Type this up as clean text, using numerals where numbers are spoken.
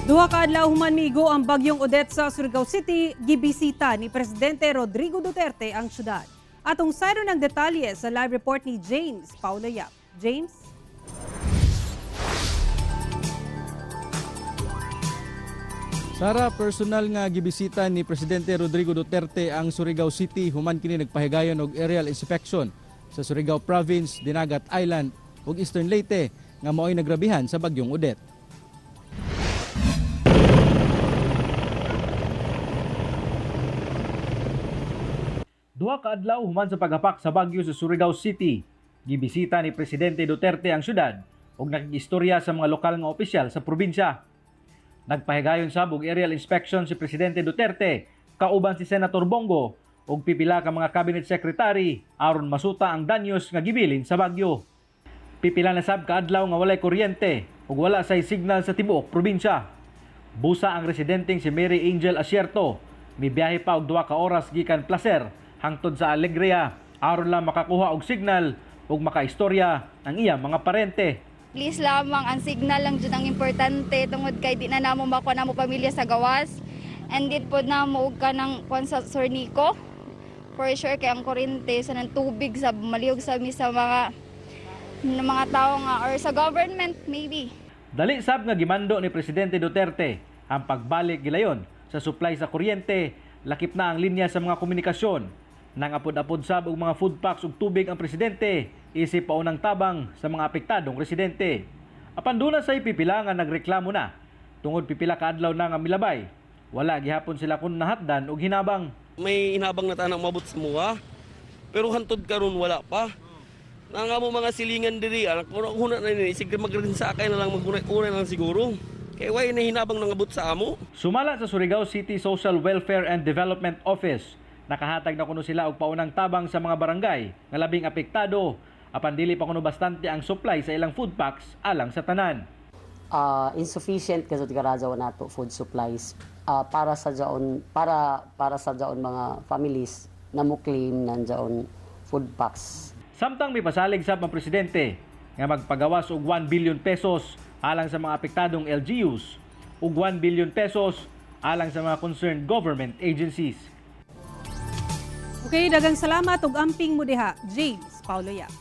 Duha ka adlaw human miigo ang bagyong Odette sa Surigao City, gibisita ni Presidente Rodrigo Duterte ang syudad. Atong sayro ng detalye sa live report ni James Paulo Yap. James? Sara, personal nga gibisita ni Presidente Rodrigo Duterte ang Surigao City human kini nagpahigayon og aerial inspection sa Surigao Province, Dinagat Island ug Eastern Leyte nga mao'y nagrabihan sa bagyong Odette. Duha ka adlaw human sa paghapak sa bagyo sa Surigao City, gibisita ni Presidente Duterte ang syudad ug nakigistorya sa mga lokal nga opisyal sa probinsya. Nagpahigayon sab og aerial inspection si Presidente Duterte kauban si Senator Bongo ug pipila ka mga cabinet secretary aron masuta ang danyos nga gibilin sa bagyo. Pipila na sab ka adlaw nga walay kuryente ug wala say signal sa tibuok probinsya. Busa ang residenteng si Mary Angel Asierto, mibiyahe pa og 2 ka oras gikan Placer hangtod sa Alegria aron lang makakuha og signal ug makaistorya ang iyang mga parente. Please lamang, ang signal lang dyan ang importante tungod kay di na namo makuha namo pamilya sa gawas. And dit po na mo ka ng sa Sir Nico. For sure kay ang kuryente sa ng tubig sa maliyog sa mga tao nga or sa government maybe. Dali sab nga gimando ni Presidente Duterte ang pagbalik gilayon sa supply sa kuryente, lakip na ang linya sa mga komunikasyon. Nangapod-apod sab og mga food packs ug tubig ang presidente, isip paunang tabang sa mga apektadong residente. Apan duna say pipila nga nagreklamo na tungod pipila ka adlaw na nga milabay. Wala gihapon sila kun nahatdan og hinabang. May hinabang na tanang mabot sa mua, pero hantod karon wala pa. Nga mo mga silingan diri, anak mo na ni sige magrin sa akay na lang magunay-unay lang siguro. Kay way na hinabang nangabot sa amo. Sumala sa Surigao City Social Welfare and Development Office, nakahatag na kuno sila og paunang tabang sa mga barangay nga labing apektado, apan dili pa kuno bastante ang supply sa ilang food packs alang sa tanan. Insufficient kasi garazaw nato food supplies para sa jaon mga families na mo claim nandiyon food packs. Samtang may pasalig sab ang presidente nga magpagawas og 1 billion pesos alang sa mga apektadong LGUs ug 1 billion pesos alang sa mga concerned government agencies. Okay, dagang salamat ug amping mo diha, James Paulo Yap.